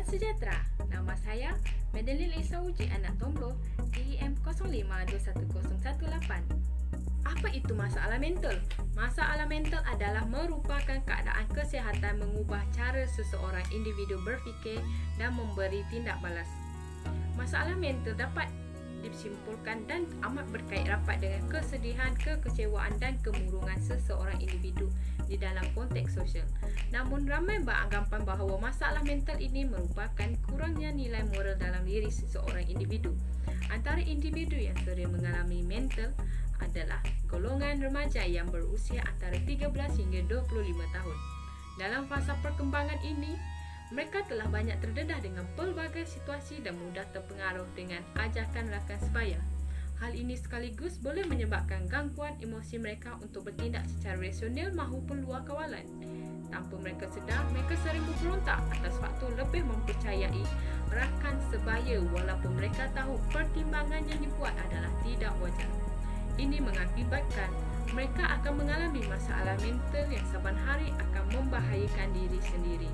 Salam sejahtera. Nama saya Madeline Lisa Uji, anak Tomblo DEM 05210118. Apa itu masalah mental? Masalah mental adalah merupakan keadaan kesihatan mengubah cara seseorang individu berfikir dan memberi tindak balas. Masalah mental dapat disimpulkan dan amat berkait rapat dengan kesedihan, kekecewaan dan kemurungan seseorang individu di dalam konteks sosial. Namun ramai beranggapan bahawa masalah mental ini merupakan kurangnya nilai moral dalam diri seseorang individu. Antara individu yang sering mengalami mental adalah golongan remaja yang berusia antara 13 hingga 25 tahun. Dalam fasa perkembangan ini, mereka telah banyak terdedah dengan pelbagai situasi dan mudah terpengaruh dengan ajakan rakan sebaya. Hal ini sekaligus boleh menyebabkan gangguan emosi mereka untuk bertindak secara rasional maupun luar kawalan. Tanpa mereka sedar, mereka sering berberontak atas faktor lebih mempercayai rakan sebaya walaupun mereka tahu pertimbangan yang dibuat adalah tidak wajar. Ini mengakibatkan mereka akan mengalami masalah mental yang saban hari akan membahayakan diri sendiri.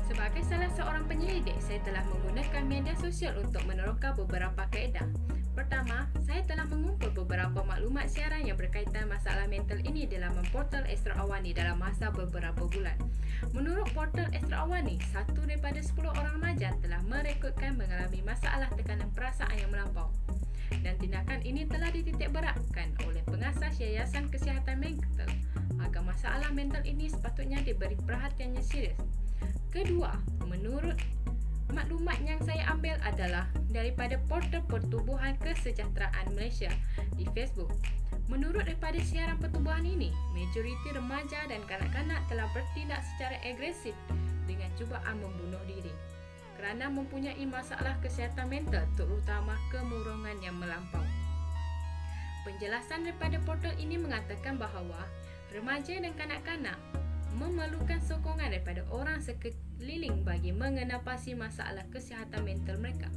Sebagai salah seorang penyelidik, saya telah menggunakan media sosial untuk meneroka beberapa kaedah. Pertama, saya telah mengumpul beberapa maklumat siaran yang berkaitan masalah mental ini di laman portal Astro Awani dalam masa beberapa bulan. Menurut portal Astro Awani, 1 daripada 10 orang remaja telah merekodkan mengalami masalah tekanan perasaan yang melampau. Dan tindakan ini telah dititik beratkan oleh pengasas Yayasan Kesihatan Mental agar masalah mental ini sepatutnya diberi perhatiannya serius. Kedua, menurut maklumat yang saya ambil adalah daripada portal Pertubuhan Kesejahteraan Malaysia di Facebook. Menurut daripada siaran pertubuhan ini, majoriti remaja dan kanak-kanak telah bertindak secara agresif dengan cubaan membunuh diri kerana mempunyai masalah kesihatan mental, terutama kemurungan yang melampau. Penjelasan daripada portal ini mengatakan bahawa remaja dan kanak-kanak memerlukan sokongan daripada orang sekeliling bagi mengenapasi masalah kesihatan mental mereka.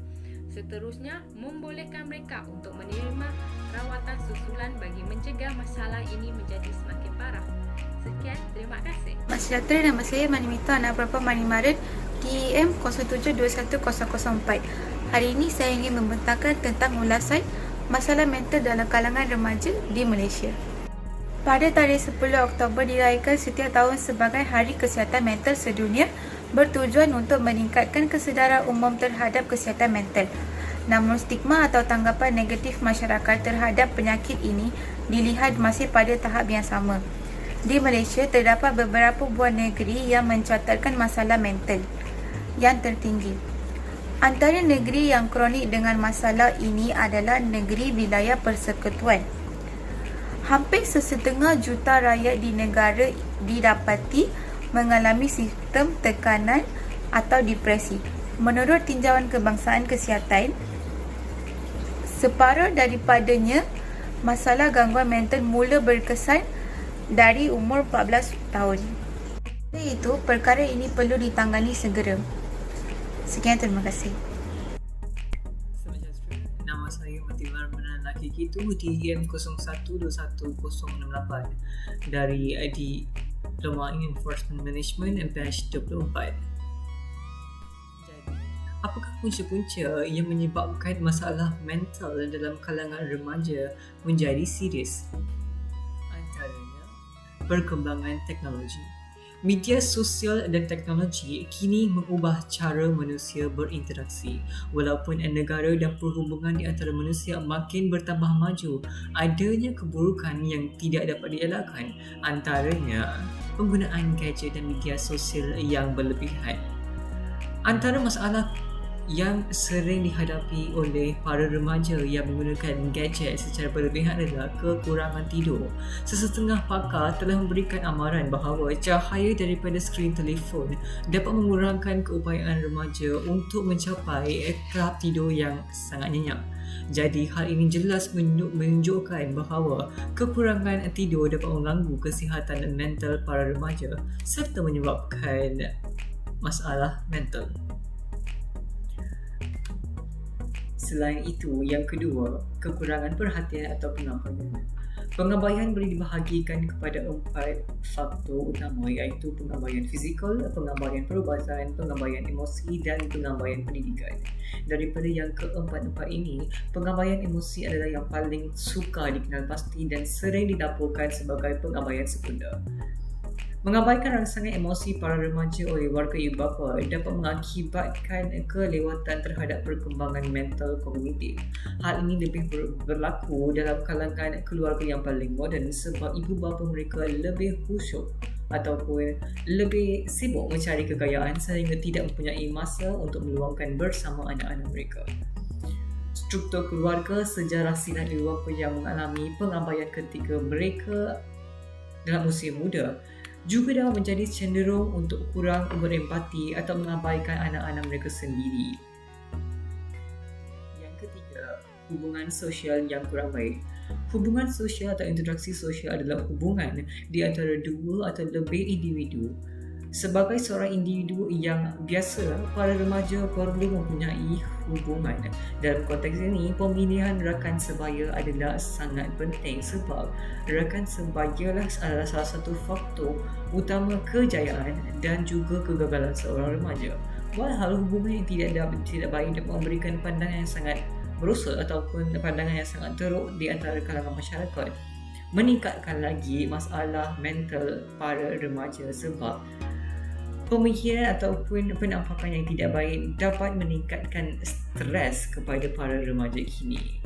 Seterusnya, membolehkan mereka untuk menerima rawatan susulan bagi mencegah masalah ini menjadi semakin parah. Sekian, terima kasih. Selamat sejahtera, nama saya Manimita, anak Berapa Mani Maret, DEM 072104. Hari ini saya ingin membentangkan tentang ulasan masalah mental dalam kalangan remaja di Malaysia. Pada tarikh 10 Oktober dirayakan setiap tahun sebagai Hari Kesihatan Mental Sedunia, bertujuan untuk meningkatkan kesedaran umum terhadap kesihatan mental. Namun stigma atau tanggapan negatif masyarakat terhadap penyakit ini dilihat masih pada tahap yang sama. Di Malaysia terdapat beberapa buah negeri yang mencatatkan masalah mental yang tertinggi. Antara negeri yang kronik dengan masalah ini adalah negeri wilayah persekutuan. Hampir sesetengah juta rakyat di negara didapati mengalami simptom tekanan atau depresi. Menurut Tinjauan Kebangsaan Kesihatan, separuh daripadanya masalah gangguan mental mula berkesan dari umur 14 tahun. Oleh itu, perkara ini perlu ditangani segera. Sekian, terima kasih. Nama saya Matimar Menan Laki Gitu, DEM 012168 dari Diploma in Enforcement Management and Batch 24. Jadi, apakah punca-punca yang menyebabkan masalah mental dalam kalangan remaja menjadi serius? Antaranya, perkembangan teknologi. Media sosial dan teknologi kini mengubah cara manusia berinteraksi. Walaupun negara dan perhubungan di antara manusia makin bertambah maju, adanya keburukan yang tidak dapat dielakkan. Antaranya, penggunaan gadget dan media sosial yang berlebihan. Antara masalah yang sering dihadapi oleh para remaja yang menggunakan gadget secara berlebihan adalah kekurangan tidur. Sesetengah pakar telah memberikan amaran bahawa cahaya daripada skrin telefon dapat mengurangkan keupayaan remaja untuk mencapai tahap tidur yang sangat nyenyak. Jadi hal ini jelas menunjukkan bahawa kekurangan tidur dapat mengganggu kesihatan mental para remaja serta menyebabkan masalah mental. Selain itu, yang kedua, kekurangan perhatian atau pengampunan. Pengabaian boleh dibahagikan kepada 4 faktor utama, iaitu pengabaian fizikal, pengabaian perubatan, pengabaian emosi dan pengabaian pendidikan. Daripada yang keempat-empat ini, pengabaian emosi adalah yang paling sukar dikenal pasti dan sering dilaporkan sebagai pengabaian sekunder. Mengabaikan rangsangan emosi para remaja oleh warga ibu bapa dapat mengakibatkan kelewatan terhadap perkembangan mental kognitif. Hal ini lebih berlaku dalam kalangan keluarga yang paling moden sebab ibu bapa mereka lebih khusyuk ataupun lebih sibuk mencari kekayaan sehingga tidak mempunyai masa untuk meluangkan bersama anak-anak mereka. Struktur keluarga, sejarah silat ibu bapa yang mengalami pengabaian ketika mereka dalam usia muda juga dapat menjadi cenderung untuk kurang berempati atau mengabaikan anak-anak mereka sendiri. Yang ketiga, hubungan sosial yang kurang baik. Hubungan sosial atau interaksi sosial adalah hubungan di antara dua atau lebih individu. Sebagai seorang individu yang biasa, para remaja perlu mempunyai hubungan. Dalam konteks ini, pemilihan rakan sebaya adalah sangat penting sebab rakan sebayalah adalah salah satu faktor utama kejayaan dan juga kegagalan seorang remaja. Walhal hubungan yang tidak baik dapat memberikan pandangan yang sangat merosak ataupun pandangan yang sangat teruk di antara kalangan masyarakat, meningkatkan lagi masalah mental para remaja sebab pemikiran ataupun penampakan yang tidak baik dapat meningkatkan stres kepada para remaja kini.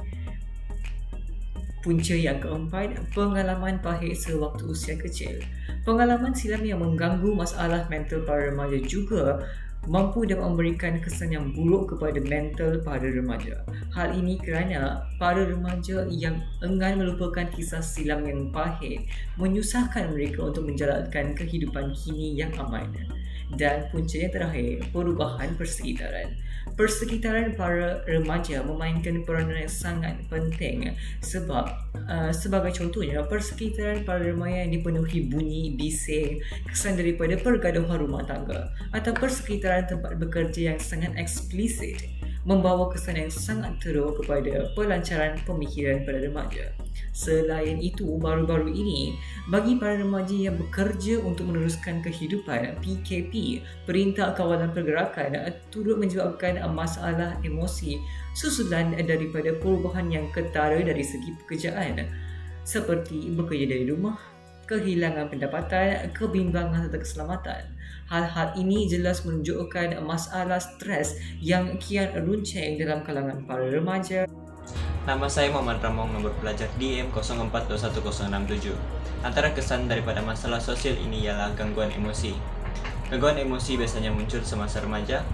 Punca yang keempat, pengalaman pahit sewaktu usia kecil. Pengalaman silam yang mengganggu masalah mental para remaja juga mampu dapat memberikan kesan yang buruk kepada mental para remaja. Hal ini kerana para remaja yang enggan melupakan kisah silam yang pahit menyusahkan mereka untuk menjalankan kehidupan kini yang aman. Dan punca yang terakhir, perubahan persekitaran. Persekitaran para remaja memainkan peranan yang sangat penting sebab sebagai contohnya, persekitaran para remaja yang dipenuhi bunyi, bising, kesan daripada pergaduhan rumah tangga atau persekitaran tempat bekerja yang sangat eksplisit membawa kesan yang sangat teruk kepada pelancaran pemikiran pada remaja. Selain itu, baru-baru ini, bagi para remaja yang bekerja untuk meneruskan kehidupan, PKP, Perintah Kawalan Pergerakan, turut menyebabkan masalah emosi susulan daripada perubahan yang ketara dari segi pekerjaan, seperti bekerja dari rumah, kehilangan pendapatan, kebimbangan serta keselamatan. Hal-hal ini jelas menunjukkan masalah stres yang kian runcing dalam kalangan para remaja. Nama saya Muhammad Ramong, nomor pelajar DM 04211067. Antara kesan daripada masalah sosial ini ialah gangguan emosi. Gangguan emosi biasanya muncul semasa remaja.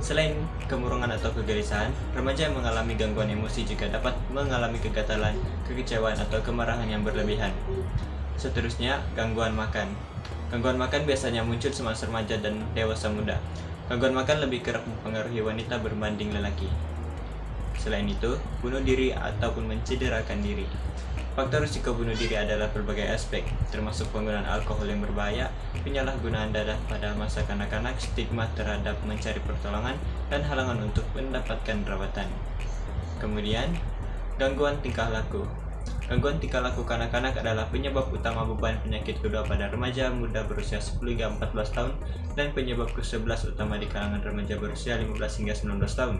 Selain kemurungan atau kegelisahan, remaja yang mengalami gangguan emosi juga dapat mengalami kegatalan, kekecewaan atau kemarahan yang berlebihan. Seterusnya, gangguan makan. Gangguan makan biasanya muncul semasa remaja dan dewasa muda. Gangguan makan lebih kerap mempengaruhi wanita berbanding lelaki. Selain itu, bunuh diri ataupun mencederakan diri. Faktor risiko bunuh diri adalah berbagai aspek, termasuk penggunaan alkohol yang berbahaya, penyalahgunaan dadah pada masa kanak-kanak, stigma terhadap mencari pertolongan, dan halangan untuk mendapatkan perawatan. Kemudian, gangguan tingkah laku. Gangguan tingkah laku kanak-kanak adalah penyebab utama beban penyakit kedua pada remaja muda berusia 10 hingga 14 tahun dan penyebab ke-11 utama di kalangan remaja berusia 15 hingga 19 tahun.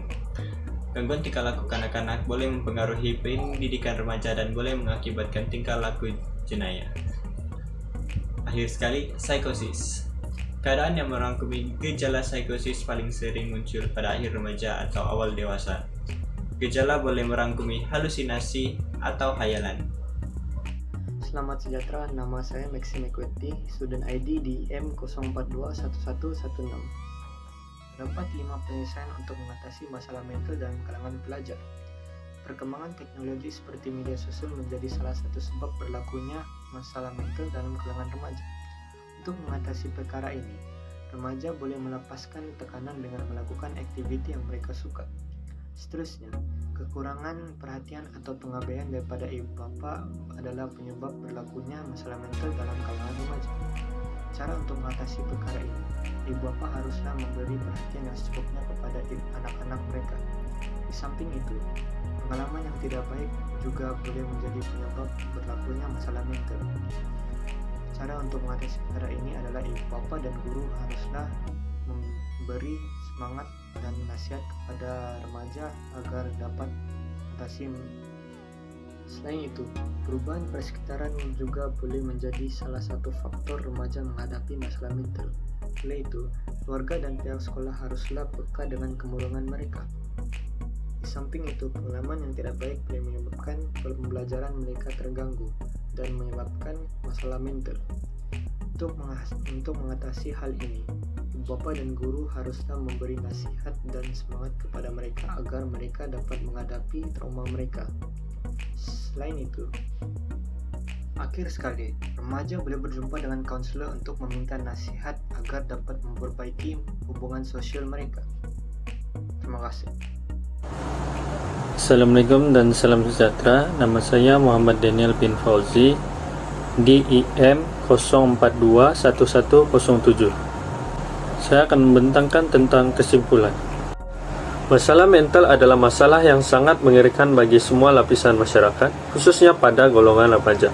Gangguan tingkah laku kanak-kanak boleh mempengaruhi pendidikan remaja dan boleh mengakibatkan tingkah laku jenayah. Akhir sekali, psikosis. Keadaan yang merangkumi gejala psikosis paling sering muncul pada akhir remaja atau awal dewasa. Gejala boleh merangkumi halusinasi atau hayalan. Selamat sejahtera, nama saya Maxim Equity, student ID di M0421116. Terdapat 5 penyelesaian untuk mengatasi masalah mental dalam kalangan pelajar. Perkembangan teknologi seperti media sosial menjadi salah satu sebab berlakunya masalah mental dalam kalangan remaja. Untuk mengatasi perkara ini, remaja boleh melepaskan tekanan dengan melakukan aktiviti yang mereka suka. Seterusnya, kekurangan perhatian atau pengabaian daripada ibu bapa adalah penyebab berlakunya masalah mental dalam kalangan remaja. Cara untuk mengatasi perkara ini, ibu bapa haruslah memberi perhatian yang secukupnya kepada anak-anak mereka. Di samping itu, Pengalaman yang tidak baik juga boleh menjadi penyebab berlakunya masalah mental. Cara untuk mengatasi perkara ini adalah ibu bapa dan guru haruslah memberi semangat dan nasihat kepada remaja agar dapat mengatasi. Selain itu, perubahan persekitaran juga boleh menjadi salah satu faktor remaja menghadapi masalah mental. Oleh itu, keluarga dan pihak sekolah haruslah peka dengan kemurungan mereka. Di samping itu, pengalaman yang tidak baik boleh menyebabkan pembelajaran mereka terganggu dan menyebabkan masalah mental. Untuk mengatasi hal ini, ibu bapa dan guru haruslah memberi nasihat dan semangat kepada mereka agar mereka dapat menghadapi trauma mereka. Selain itu, akhir sekali, remaja boleh berjumpa dengan konselor untuk meminta nasihat agar dapat memperbaiki hubungan sosial mereka. Terima kasih. Assalamualaikum dan salam sejahtera. Nama saya Muhammad Daniel bin Fauzi, DIM 0421107. Saya akan membentangkan tentang kesimpulan. Masalah mental adalah masalah yang sangat mengerikan bagi semua lapisan masyarakat, khususnya pada golongan remaja.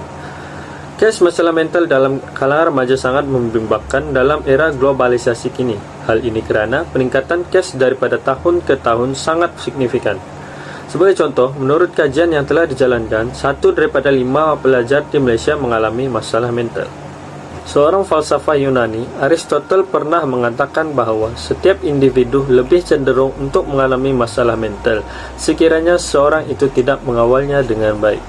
Kes masalah mental dalam kalangan remaja sangat membimbangkan dalam era globalisasi kini. Hal ini kerana peningkatan kes daripada tahun ke tahun sangat signifikan. Sebagai contoh, menurut kajian yang telah dijalankan, 1 daripada 5 pelajar di Malaysia mengalami masalah mental. Seorang falsafah Yunani, Aristotle, pernah mengatakan bahawa setiap individu lebih cenderung untuk mengalami masalah mental sekiranya seorang itu tidak mengawalnya dengan baik.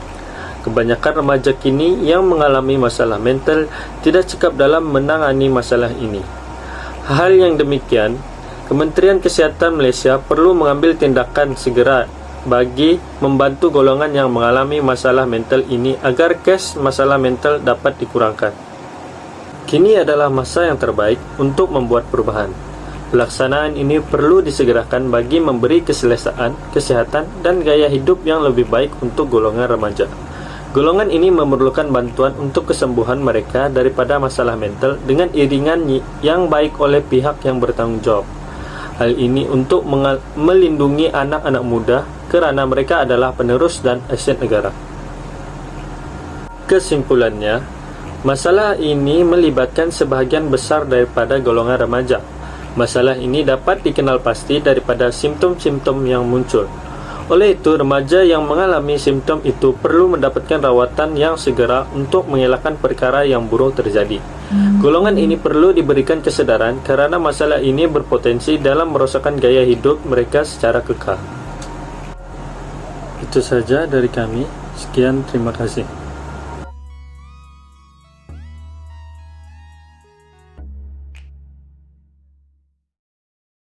Kebanyakan remaja kini yang mengalami masalah mental tidak cekap dalam menangani masalah ini. Hal yang demikian, Kementerian Kesihatan Malaysia perlu mengambil tindakan segera bagi membantu golongan yang mengalami masalah mental ini agar kes masalah mental dapat dikurangkan. Kini adalah masa yang terbaik untuk membuat perubahan. Pelaksanaan ini perlu disegerakan bagi memberi keselesaan, kesihatan, dan gaya hidup yang lebih baik untuk golongan remaja. Golongan ini memerlukan bantuan untuk kesembuhan mereka daripada masalah mental dengan iringan yang baik oleh pihak yang bertanggung jawab. Hal ini untuk melindungi anak-anak muda kerana mereka adalah penerus dan aset negara. Kesimpulannya, masalah ini melibatkan sebahagian besar daripada golongan remaja. Masalah ini dapat dikenal pasti daripada simptom-simptom yang muncul. Oleh itu, remaja yang mengalami simptom itu perlu mendapatkan rawatan yang segera untuk mengelakkan perkara yang buruk terjadi. Golongan ini perlu diberikan kesedaran kerana masalah ini berpotensi dalam merosakkan gaya hidup mereka secara kekal. Itu saja dari kami. Sekian, terima kasih.